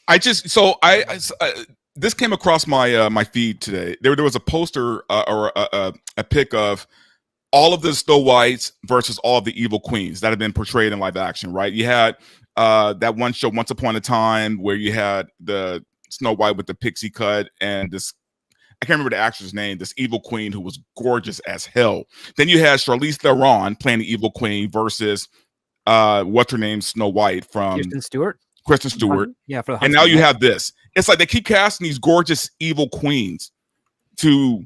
I just so I this came across my my feed today. There was a poster or a pic of all of the Snow Whites versus all of the evil queens that have been portrayed in live action. Right? You had that one show Once Upon a Time where you had the Snow White with the pixie cut and this. I can't remember the actress name, this evil queen who was gorgeous as hell. Then you had Charlize Theron playing the evil queen versus what's her name, Snow White from Kristen Stewart. Yeah, for the and now you have this. It's like they keep casting these gorgeous evil queens to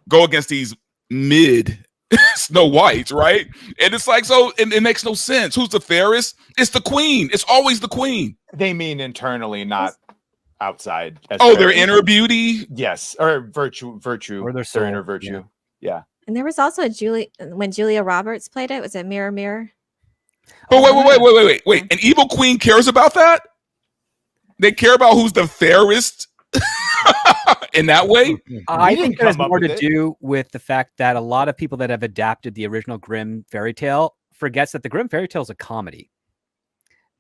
go against these mid Snow Whites, right? And it's like, so it makes no sense. Who's the fairest? It's the queen. It's always the queen. They mean internally, not outside. Oh, their inner beauty? Yes. Or virtue. Or their inner virtue. Yeah. And there was also when Julia Roberts played it, was it Mirror Mirror? But wait. An evil queen cares about that? They care about who's the fairest in that way? I think it has more to do with the fact that a lot of people that have adapted the original Grimm fairy tale forgets that the Grimm fairy tale is a comedy.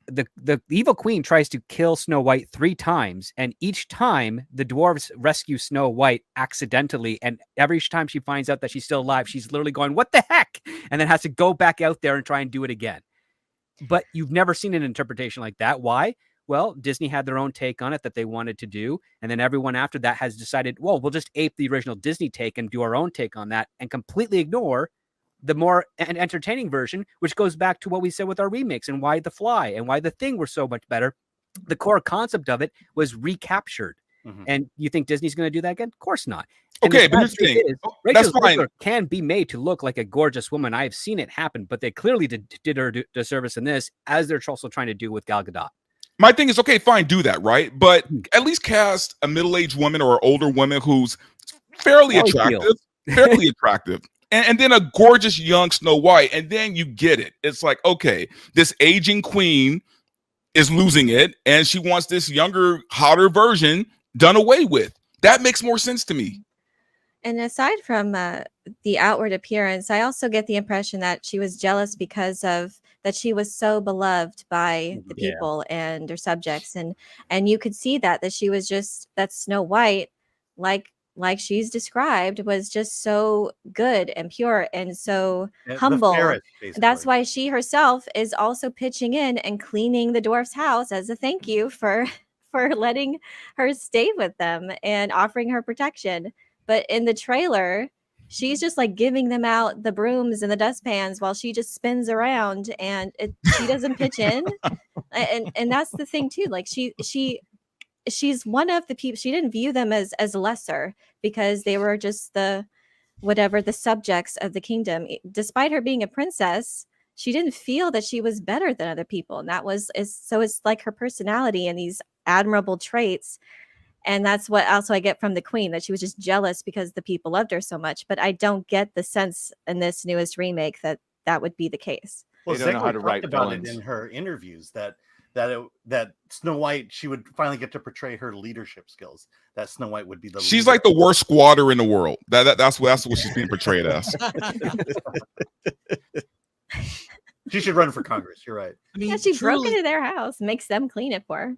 The evil queen tries to kill Snow White 3 times, and each time the dwarves rescue Snow White accidentally, and every time she finds out that she's still alive, she's literally going, "What the heck?" and then has to go back out there and try and do it again. But you've never seen an interpretation like that. Why? Well, Disney had their own take on it that they wanted to do, and then everyone after that has decided, well, we'll just ape the original Disney take and do our own take on that and completely ignore the more entertaining version, which goes back to what we said with our remakes and why The Fly and why The Thing were so much better. The core concept of it was recaptured. And you think Disney's going to do that again? Of course not. And okay, but here's the thing. Rachel Zegler can be made to look like a gorgeous woman. I have seen it happen, but they clearly did her disservice in this, as they're also trying to do with Gal Gadot. My thing is, okay, fine, do that, right? But at least cast a middle-aged woman or an older woman who's fairly attractive, and then a gorgeous young Snow White, and then you get it. It's like, okay, this aging queen is losing it, and she wants this younger, hotter version done away with. That makes more sense to me. And aside from the outward appearance, I also get the impression that she was jealous because of that she was so beloved by the people and her subjects, and you could see that she was just that Snow White, like she's described, was just so good and pure and so humble. Fairest, that's why she herself is also pitching in and cleaning the dwarf's house as a thank you for letting her stay with them and offering her protection. But in the trailer, she's just like giving them out the brooms and the dustpans while she just spins around, and she doesn't pitch in. And that's the thing too. Like she's one of the people. She didn't view them as lesser because they were just the subjects of the kingdom. Despite her being a princess, she didn't feel that she was better than other people, and it's like her personality and these admirable traits. And that's what also I get from the queen, that she was just jealous because the people loved her so much. But I don't get the sense in this newest remake that would be the case. Well, they don't know how to write about villains. it in her interviews that Snow White, she would finally get to portray her leadership skills. That Snow White would be the She's leader. like the worst squatter in the world. That's what she's being portrayed as. She should run for Congress. You're right. I mean, she broke into their house, makes them clean it for her.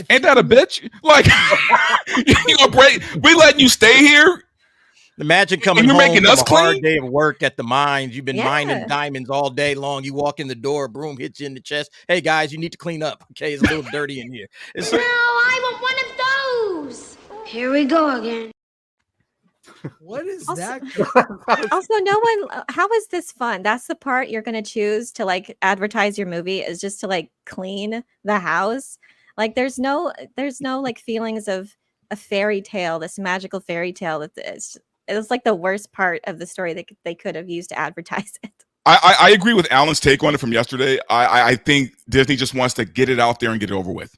Ain't that a bitch? Like, we letting you stay here? Imagine coming you're home making from us a hard clean? day of work at the mines. You've been mining diamonds all day long. You walk in the door, a broom hits you in the chest. Hey, guys, you need to clean up. Okay, it's a little dirty in here. It's No, I want one of those. Here we go again. What is that? Also, no one. How is this fun? That's the part you're going to choose to like advertise your movie, is just to like clean the house. Like there's no like feelings of a fairy tale, this magical fairy tale that it was like the worst part of the story that they could have used to advertise it. I agree with Alan's take on it from yesterday. I think Disney just wants to get it out there and get it over with.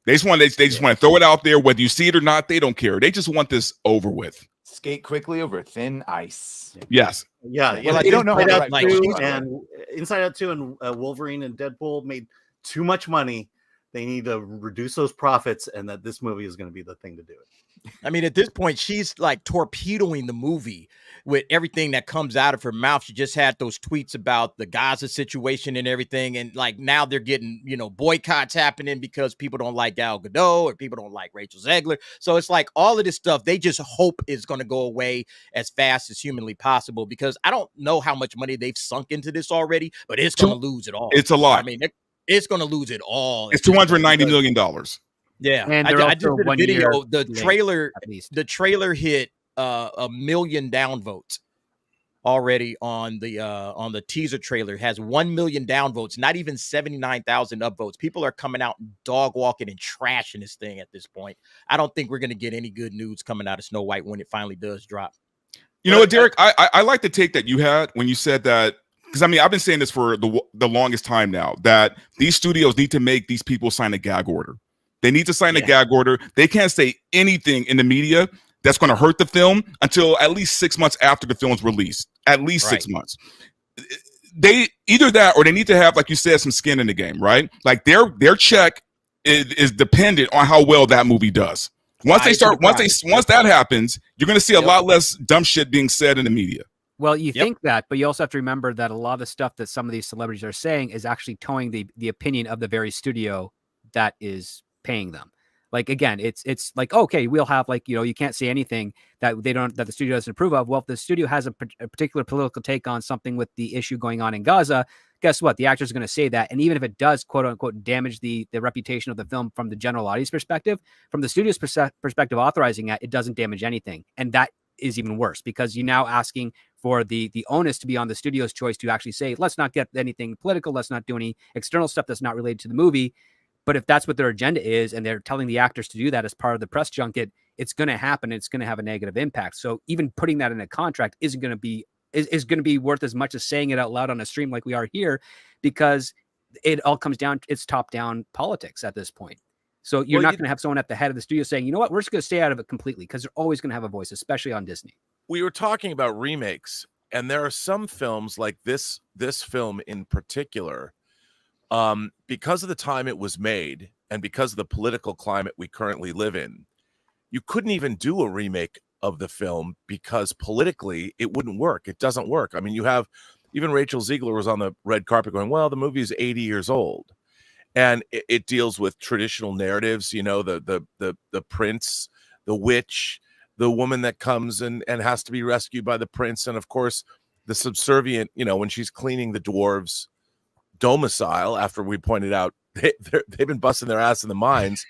They just want to throw it out there, whether you see it or not. They don't care. They just want this over with. Skate quickly over thin ice. Yes. Yeah. Well, you don't know how to write Inside Out 2 and Wolverine and Deadpool made too much money They need to reduce those profits, and that this movie is going to be the thing to do it. I mean, at this point, she's like torpedoing the movie with everything that comes out of her mouth. She just had those tweets about the Gaza situation and everything. And like now they're getting, boycotts happening because people don't like Gal Gadot or people don't like Rachel Zegler. So it's like all of this stuff they just hope is going to go away as fast as humanly possible, because I don't know how much money they've sunk into this already, but it's going to lose it all. It's a lot. I mean, it's going to lose it all. It's $290 million. Yeah, And I they're just also did a 1 video. year The late, trailer, at least. the trailer hit 1 million downvotes already on the teaser trailer. It has 1 million downvotes, not even 79,000 upvotes. People are coming out and dog walking and trashing this thing at this point. I don't think we're going to get any good news coming out of Snow White when it finally does drop. You know what, Derek? I like the take that you had when you said that, because I mean, I've been saying this for the longest time now, that these studios need to make these people sign a gag order. They need to sign a gag order. They can't say anything in the media that's going to hurt the film until at least 6 months after the film's released. At least 6 months. They either that, or they need to have, like you said, some skin in the game, right? Like their check is dependent on how well that movie does. Once that happens, you're going to see a lot less dumb shit being said in the media. Well, you think that, but you also have to remember that a lot of the stuff that some of these celebrities are saying is actually towing the opinion of the very studio that is paying them. Like, again, it's like, okay, we'll have, like, you can't say anything that the studio doesn't approve of. Well, if the studio has a particular political take on something with the issue going on in Gaza, guess what? The actors are going to say that. And even if it does, quote unquote, damage the reputation of the film from the general audience perspective, from the studio's perspective authorizing it doesn't damage anything. And that is even worse, because you're now asking for the onus to be on the studio's choice to actually say, let's not get anything political. Let's not do any external stuff that's not related to the movie. But if that's what their agenda is, and they're telling the actors to do that as part of the press junket, it's going to happen. It's going to have a negative impact. So even putting that in a contract is going to be worth as much as saying it out loud on a stream like we are here, because it all comes down, it's top down politics at this point. So you're not going to have someone at the head of the studio saying, you know what, we're just going to stay out of it completely, because they're always going to have a voice, especially on Disney. We were talking about remakes, and there are some films like this film in particular, because of the time it was made and because of the political climate we currently live in, you couldn't even do a remake of the film because politically it wouldn't work. It doesn't work. I mean, you have even Rachel Zegler was on the red carpet going, well, the movie is 80 years old. And it deals with traditional narratives, the prince, the witch, the woman that comes and has to be rescued by the prince. And of course, the subservient, when she's cleaning the dwarves' domicile, after we pointed out they've been busting their ass in the mines.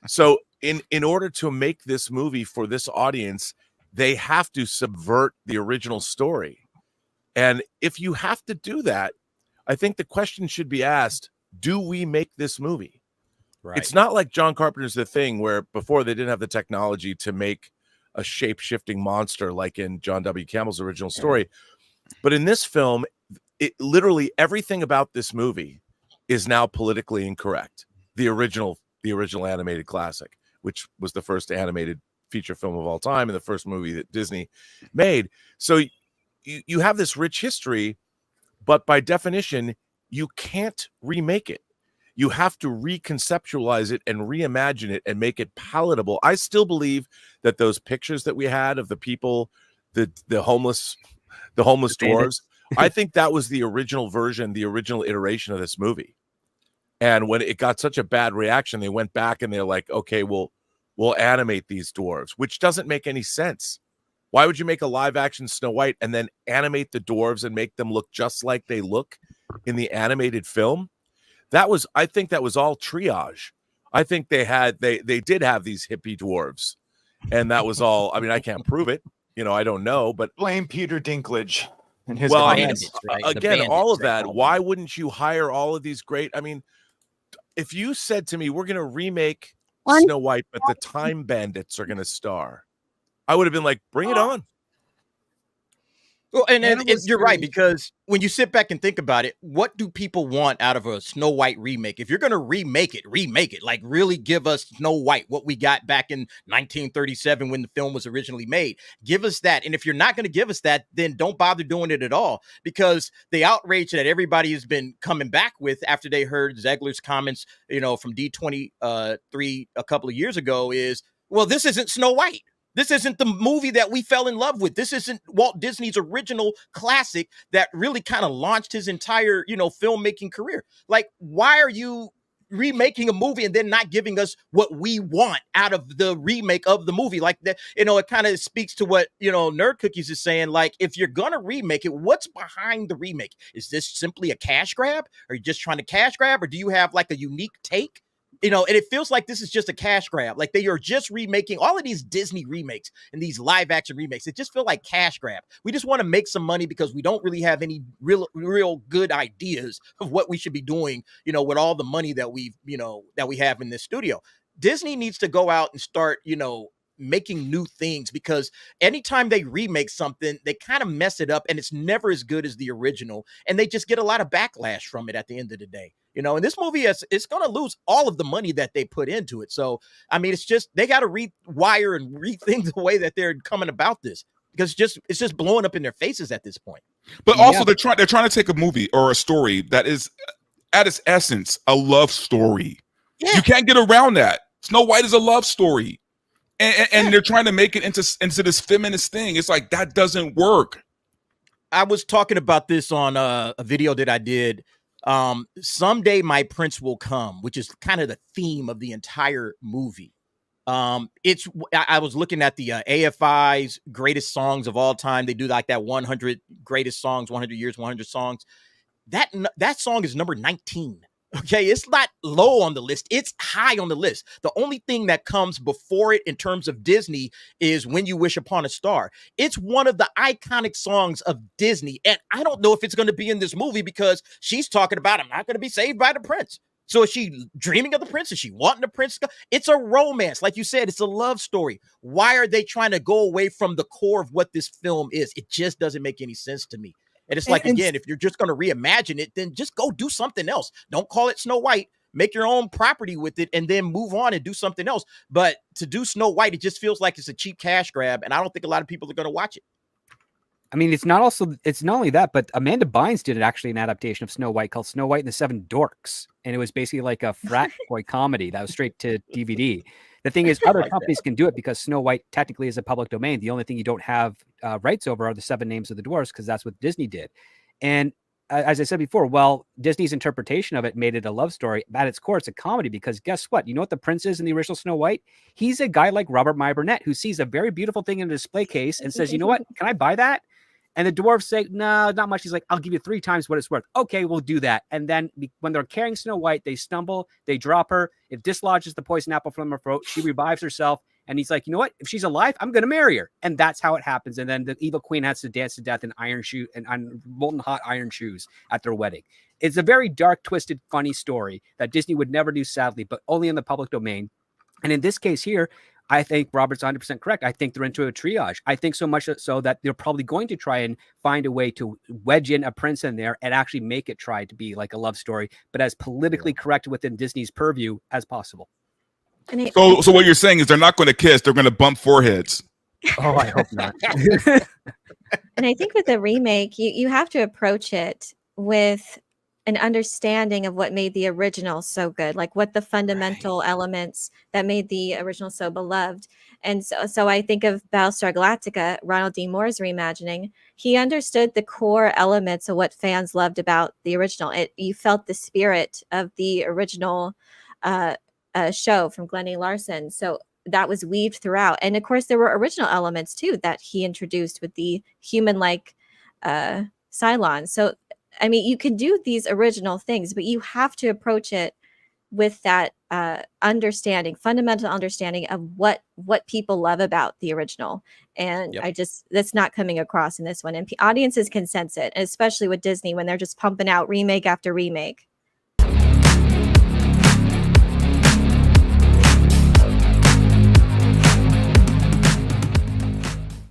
So in order to make this movie for this audience, they have to subvert the original story. And if you have to do that, I think the question should be asked, do we make this movie? Right. It's not like John Carpenter's The Thing, where before they didn't have the technology to make a shape-shifting monster like in John W. Campbell's original story. But in this film, it literally everything about this movie is now politically incorrect. The original animated classic, which was the first animated feature film of all time and the first movie that Disney made. So you have this rich history, but by definition, you can't remake it. You have to reconceptualize it and reimagine it and make it palatable. I still believe that those pictures that we had of the people, the homeless dwarves, I think that was the original version, the original iteration of this movie. And when it got such a bad reaction, they went back and they're like, okay, we'll animate these dwarves, which doesn't make any sense. Why would you make a live action Snow White and then animate the dwarves and make them look just like they look in the animated film? I think that was all triage. I think they did have these hippie dwarves, and that was all. I mean, I can't prove it. I don't know, but blame Peter Dinklage and his bandits, right? Again, all of that. Why wouldn't you hire all of these great? I mean, if you said to me, we're going to remake Snow White, but the Time Bandits are going to star, I would have been like, bring it on. Well, and Anna was you're right, very- because when you sit back and think about it, what do people want out of a Snow White remake? If you're going to remake it. Like, really give us Snow White, what we got back in 1937 when the film was originally made. Give us that. And if you're not going to give us that, then don't bother doing it at all, because the outrage that everybody has been coming back with after they heard Zegler's comments, from D23 a couple of years ago is, well, this isn't Snow White. This isn't the movie that we fell in love with. This isn't Walt Disney's original classic that really kind of launched his entire, filmmaking career. Like, why are you remaking a movie and then not giving us what we want out of the remake of the movie? Like that, it kind of speaks to what, Nerd Cookies is saying. Like, if you're going to remake it, what's behind the remake? Is this simply a cash grab? Are you just trying to cash grab? Or do you have like a unique take? And it feels like this is just a cash grab. Like, they are just remaking all of these Disney remakes and these live action remakes. It just feel like cash grab. We just want to make some money because we don't really have any real good ideas of what we should be doing, with all the money that we have in this studio. Disney needs to go out and start, making new things, because anytime they remake something, they kind of mess it up and it's never as good as the original. And they just get a lot of backlash from it at the end of the day. And this movie it's going to lose all of the money that they put into it. So, I mean, it's just, they got to rewire and rethink the way that they're coming about this, because it's just blowing up in their faces at this point. But also, they're trying to take a movie or a story that is, at its essence, a love story. Yeah. You can't get around that. Snow White is a love story, and they're trying to make it into this feminist thing. It's like, that doesn't work. I was talking about this on a video that I did. Someday My Prince Will Come, which is kind of the theme of the entire movie. I was looking at the AFI's greatest songs of all time. They do like that 100 greatest songs, 100 years, 100 songs. That song is number 19. Okay, it's not low on the list. It's high on the list. The only thing that comes before it in terms of Disney is When You Wish Upon a Star. It's one of the iconic songs of Disney. And I don't know if it's going to be in this movie, because she's talking about, I'm not going to be saved by the prince. So is she dreaming of the prince? Is she wanting the prince? It's a romance. Like you said, it's a love story. Why are they trying to go away from the core of what this film is? It just doesn't make any sense to me. And it's like, again, if you're just going to reimagine it, then just go do something else. Don't call it Snow White. Make your own property with it and then move on and do something else. But to do Snow White, it just feels like it's a cheap cash grab. And I don't think a lot of people are going to watch it. I mean, it's not only that, but Amanda Bynes did actually an adaptation of Snow White called Snow White and the Seven Dorks. And it was basically like a frat boy comedy that was straight to DVD. The thing is, other companies can do it because Snow White technically is a public domain. The only thing you don't have rights over are the 7 names of the dwarfs, because that's what Disney did. And as I said before, well, Disney's interpretation of it made it a love story. At its core, it's a comedy, because guess what? You know what the prince is in the original Snow White? He's a guy like Robert Meyer Burnett, who sees a very beautiful thing in a display case and says, you know what? Can I buy that? And the dwarves say, no, not much. He's like, I'll give you 3 times what it's worth. Okay, we'll do that. And then when they're carrying Snow White, they stumble, they drop her. It dislodges the poison apple from her throat. She revives herself. And he's like, you know what? If she's alive, I'm going to marry her. And that's how it happens. And then the evil queen has to dance to death in iron shoe and on molten hot iron shoes at their wedding. It's a very dark, twisted, funny story that Disney would never do, sadly, but only in the public domain. And in this case here, I think Robert's 100% correct. I think they're into a triage. I think so much so that they're probably going to try and find a way to wedge in a prince in there and actually make it try to be like a love story, but as politically correct within Disney's purview as possible. So what you're saying is they're not going to kiss; they're going to bump foreheads. Oh, I hope not. And I think with the remake, you have to approach it with an understanding of what made the original so good, like what the fundamental elements that made the original so beloved. And so I think of Battlestar Galactica, Ronald D. Moore's reimagining. He understood the core elements of what fans loved about the original. You felt the spirit of the original show from Glenn A. Larson. So that was weaved throughout. And of course, there were original elements too that he introduced with the human-like Cylons. So I mean, you can do these original things, but you have to approach it with that fundamental understanding of what people love about the original. And that's not coming across in this one. And audiences can sense it, especially with Disney when they're just pumping out remake after remake.